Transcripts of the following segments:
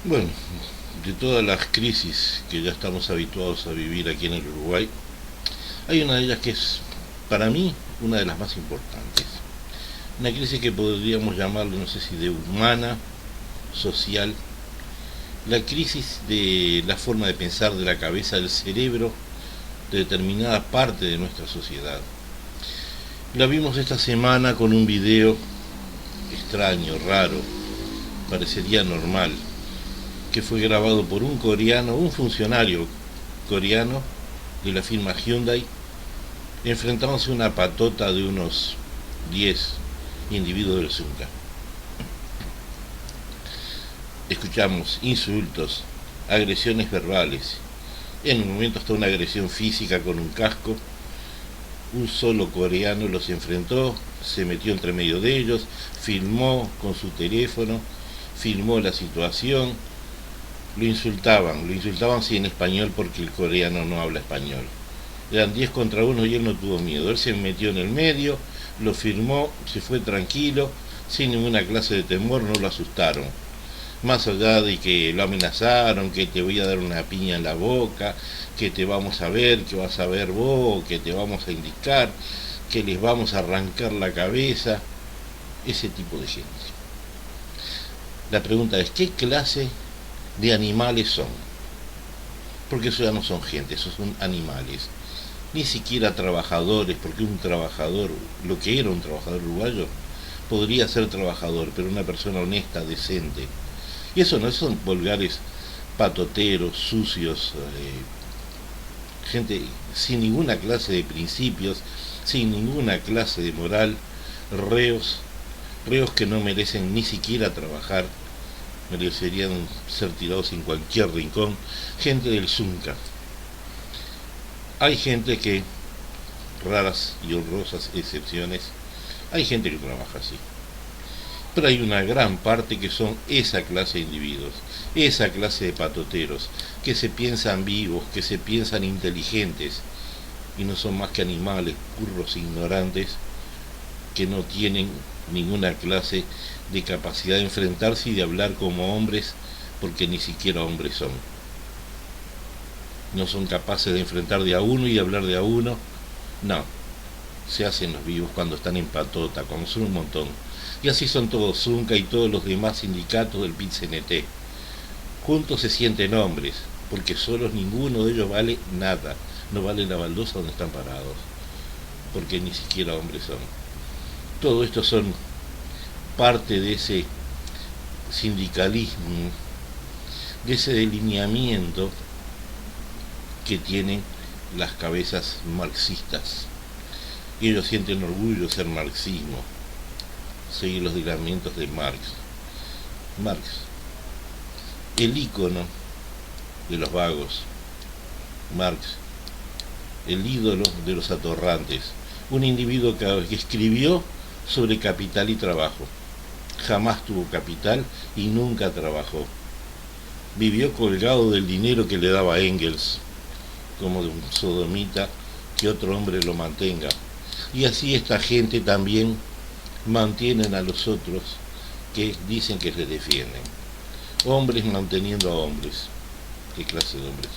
Bueno, de todas las crisis que ya estamos habituados a vivir aquí en el Uruguay, hay una de ellas que es, para mí, una de las más importantes. Una crisis que podríamos llamarlo, no sé si de humana, social, la crisis de la forma de pensar de la cabeza, del cerebro, de determinada parte de nuestra sociedad. La vimos esta semana con un video extraño, raro, parecería normal, que fue grabado por un coreano, un funcionario coreano de la firma Hyundai, enfrentándose a una patota de unos 10 individuos del Zunca. Escuchamos insultos, agresiones verbales, en un momento hasta una agresión física con un casco. Un solo coreano los enfrentó, se metió entre medio de ellos, filmó con su teléfono, filmó la situación, lo insultaban sí en español porque el coreano no habla español. Eran 10 contra 1 y él no tuvo miedo, él se metió en el medio, lo firmó, se fue tranquilo, sin ninguna clase de temor, no lo asustaron. Más allá de que lo amenazaron, que te voy a dar una piña en la boca, que te vamos a ver, que vas a ver vos, que te vamos a indicar, que les vamos a arrancar la cabeza, ese tipo de gente. La pregunta es, ¿qué clase de animales son? Porque eso ya no son gente, esos son animales. Ni siquiera trabajadores, porque un trabajador, lo que era un trabajador uruguayo, podría ser trabajador, pero una persona honesta, decente. Y eso no son vulgares patoteros, sucios, gente sin ninguna clase de principios, sin ninguna clase de moral, reos, reos que no merecen ni siquiera trabajar, merecerían ser tirados en cualquier rincón, gente del Zunca. Hay gente que, raras y honrosas excepciones, hay gente que trabaja así. Pero hay una gran parte que son esa clase de individuos, esa clase de patoteros, que se piensan vivos, que se piensan inteligentes, y no son más que animales, burros ignorantes, que no tienen ninguna clase de capacidad de enfrentarse y de hablar como hombres, porque ni siquiera hombres son. No son capaces de enfrentar de a uno y de hablar de a uno, no. Se hacen los vivos cuando están en patota, cuando son un montón. Y así son todos Zunca y todos los demás sindicatos del PIT-CNT. Juntos se sienten hombres, porque solos ninguno de ellos vale nada. No vale la baldosa donde están parados, porque ni siquiera hombres son. Todo esto son parte de ese sindicalismo, de ese delineamiento que tienen las cabezas marxistas. Y ellos sienten orgullo de ser marxismo, seguir los lineamientos de Marx. Marx, el ícono de los vagos. Marx, el ídolo de los atorrantes. Un individuo que escribió sobre capital y trabajo. Jamás tuvo capital y nunca trabajó. Vivió colgado del dinero que le daba Engels, como de un sodomita, que otro hombre lo mantenga. Y así esta gente también mantienen a los otros que dicen que les defienden. Hombres manteniendo a hombres. ¿Qué clase de hombres?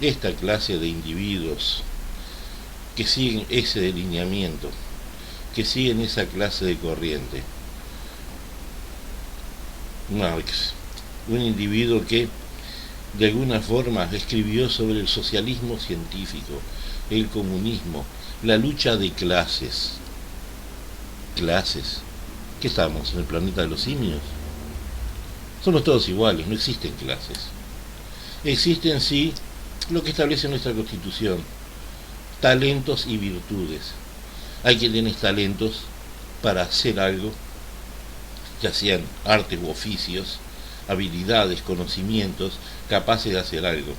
Esta clase de individuos que siguen ese delineamiento, que siguen esa clase de corriente. Marx, un individuo que de alguna forma escribió sobre el socialismo científico, el comunismo, la lucha de clases. ¿Clases? ¿Qué estamos? ¿En el planeta de los simios? Somos todos iguales, no existen clases. Existen sí lo que establece nuestra Constitución, talentos y virtudes. Hay quien tiene talentos para hacer algo, ya sean artes u oficios, habilidades, conocimientos, capaces de hacer algo.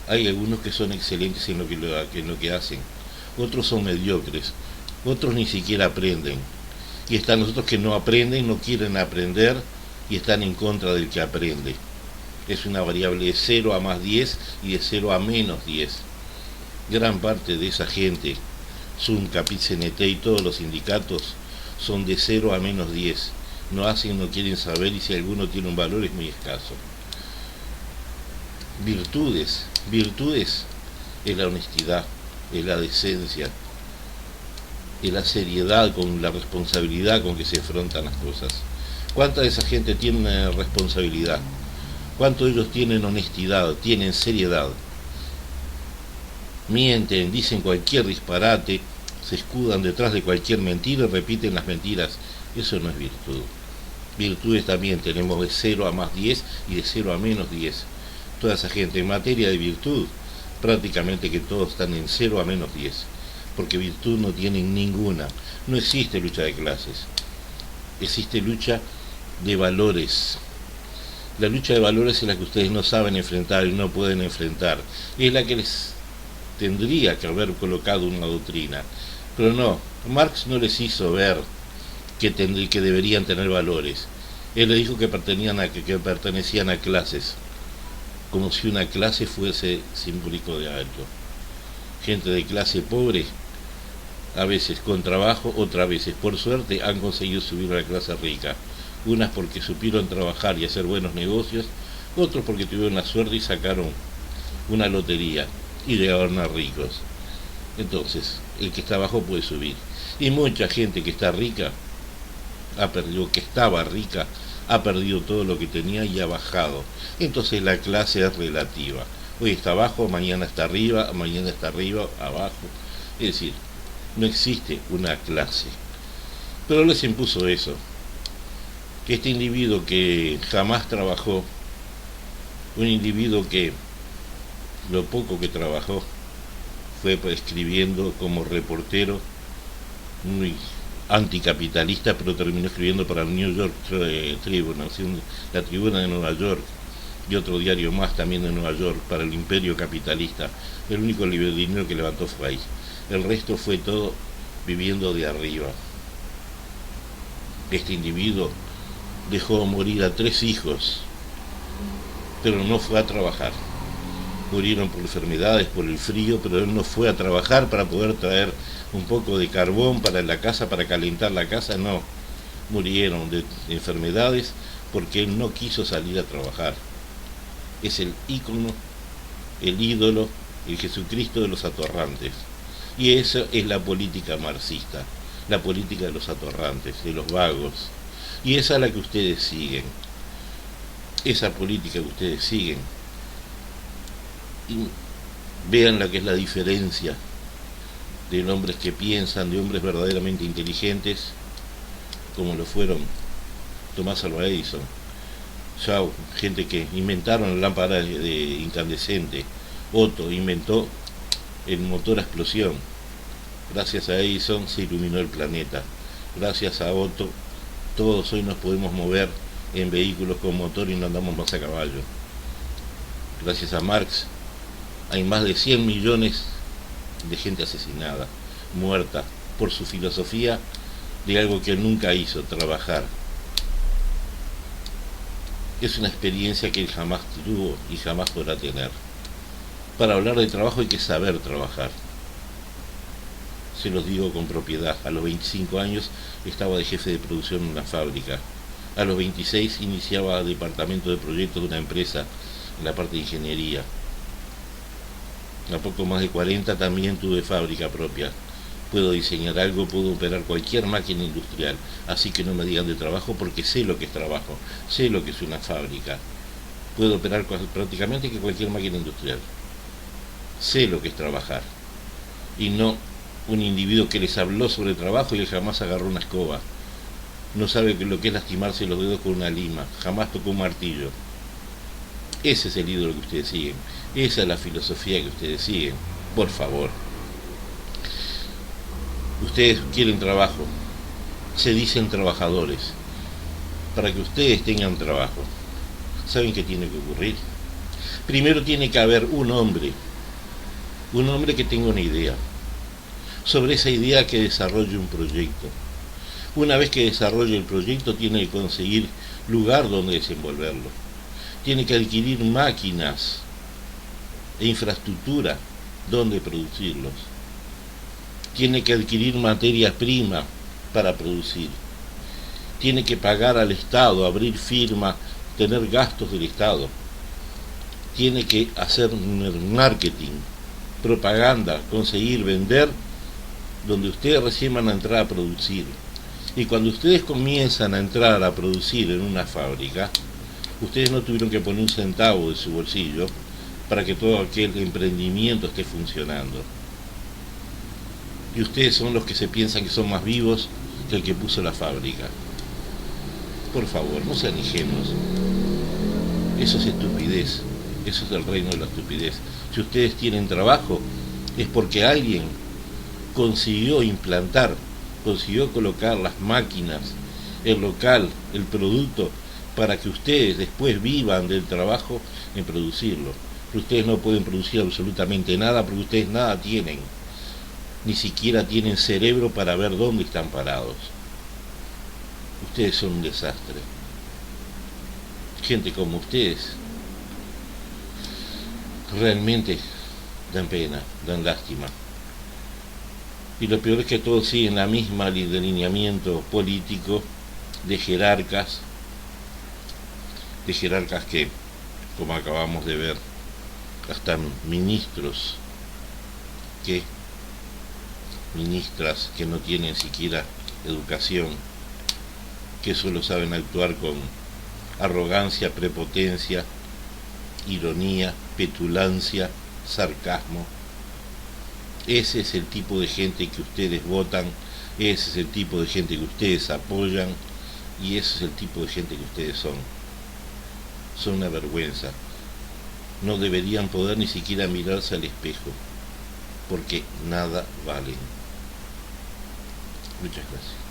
Hay algunos que son excelentes en lo que hacen, otros son mediocres, otros ni siquiera aprenden. Y están los otros que no aprenden, no quieren aprender y están en contra del que aprende. Es una variable de 0 a más 10 y de 0 a menos 10. Gran parte de esa gente, Zunca, PIT-CNT y todos los sindicatos, son de 0 a menos 10. no hacen, no quieren saber, y si alguno tiene un valor es muy escaso. Virtudes es la honestidad, es la decencia, es la seriedad, con la responsabilidad con que se afrontan las cosas. ¿Cuánta de esa gente tiene responsabilidad? ¿Cuántos de ellos tienen honestidad, tienen seriedad? Mienten, dicen cualquier disparate, se escudan detrás de cualquier mentira y repiten las mentiras. Eso no es virtud. Virtudes también tenemos de 0 a más 10 y de 0 a menos 10. Toda esa gente en materia de virtud, prácticamente que todos están en 0 a menos 10, porque virtud no tienen ninguna. No existe lucha de clases, existe lucha de valores. La lucha de valores es la que ustedes no saben enfrentar y no pueden enfrentar. Es la que les tendría que haber colocado una doctrina. Pero no, Marx no les hizo ver que deberían tener valores. Él les dijo que pertenecían a clases, como si una clase fuese simbólico de algo. Gente de clase pobre, a veces con trabajo, otras veces por suerte, han conseguido subir a la clase rica. Unas porque supieron trabajar y hacer buenos negocios, otros porque tuvieron la suerte y sacaron una lotería y llegaron a ricos. Entonces, el que está abajo puede subir. Y mucha gente que está rica, que estaba rica, ha perdido todo lo que tenía y ha bajado. Entonces la clase es relativa. Hoy está abajo, mañana está arriba, abajo. Es decir, no existe una clase. Pero les impuso eso. Que este individuo que jamás trabajó, un individuo que lo poco que trabajó fue escribiendo como reportero, muy anticapitalista, pero terminó escribiendo para el New York Tribune, la Tribuna de Nueva York, y otro diario más también de Nueva York, para el imperio capitalista. El único dinero que levantó fue ahí. El resto fue todo viviendo de arriba. Este individuo dejó morir a 3 hijos, pero no fue a trabajar. Murieron por enfermedades, por el frío, pero él no fue a trabajar para poder traer un poco de carbón para la casa, para calentar la casa, no. Murieron de enfermedades porque él no quiso salir a trabajar. Es el ícono, el ídolo, el Jesucristo de los atorrantes. Y eso es la política marxista, la política de los atorrantes, de los vagos. Y esa es la que ustedes siguen. Esa política que ustedes siguen. Y vean la que es la diferencia de hombres que piensan, de hombres verdaderamente inteligentes, como lo fueron Tomás Alva Edison, Shaw, gente que inventaron la lámpara de incandescente. Otto inventó el motor a explosión. Gracias a Edison se iluminó el planeta. Gracias a Otto todos hoy nos podemos mover en vehículos con motor y no andamos más a caballo. Gracias a Marx hay más de 100 millones de gente asesinada, muerta, por su filosofía de algo que nunca hizo, trabajar. Es una experiencia que él jamás tuvo y jamás podrá tener. Para hablar de trabajo hay que saber trabajar. Se los digo con propiedad. A los 25 años estaba de jefe de producción en una fábrica. A los 26 iniciaba departamento de proyectos de una empresa en la parte de ingeniería. A poco más de 40 también tuve fábrica propia. Puedo diseñar algo, puedo operar cualquier máquina industrial. Así que no me digan de trabajo porque sé lo que es trabajo, sé lo que es una fábrica. Puedo operar prácticamente cualquier máquina industrial. Sé lo que es trabajar. Y no un individuo que les habló sobre trabajo y él jamás agarró una escoba. No sabe lo que es lastimarse los dedos con una lima. Jamás tocó un martillo. Ese es el ídolo que ustedes siguen. Esa es la filosofía que ustedes siguen. Por favor. Ustedes quieren trabajo. Se dicen trabajadores. Para que ustedes tengan trabajo, ¿saben qué tiene que ocurrir? Primero tiene que haber un hombre que tenga una idea. Sobre esa idea que desarrolle un proyecto. Una vez que desarrolle el proyecto tiene que conseguir lugar donde desenvolverlo. Tiene que adquirir máquinas e infraestructura donde producirlos. Tiene que adquirir materia prima para producir. tiene que pagar al Estado, abrir firma, tener gastos del Estado, tiene que hacer marketing, propaganda, conseguir vender, donde ustedes recién van a entrar a producir. Y cuando ustedes comienzan a entrar a producir en una fábrica, ustedes no tuvieron que poner un centavo de su bolsillo para que todo aquel emprendimiento esté funcionando. Y ustedes son los que se piensan que son más vivos que el que puso la fábrica. Por favor, no sean ingenuos. Eso es estupidez. Eso es el reino de la estupidez. Si ustedes tienen trabajo, es porque alguien consiguió implantar, consiguió colocar las máquinas, el local, el producto, para que ustedes después vivan del trabajo en producirlo. Pero ustedes no pueden producir absolutamente nada porque ustedes nada tienen. Ni siquiera tienen cerebro para ver dónde están parados. Ustedes son un desastre. Gente como ustedes realmente dan pena, dan lástima. Y lo peor es que todos siguen la misma delineamiento político de jerarcas que, como acabamos de ver, hasta ministras que no tienen siquiera educación, que solo saben actuar con arrogancia, prepotencia, ironía, petulancia, sarcasmo. Ese es el tipo de gente que ustedes votan, ese es el tipo de gente que ustedes apoyan y ese es el tipo de gente que ustedes son. Son una vergüenza. No deberían poder ni siquiera mirarse al espejo, porque nada valen. Muchas gracias.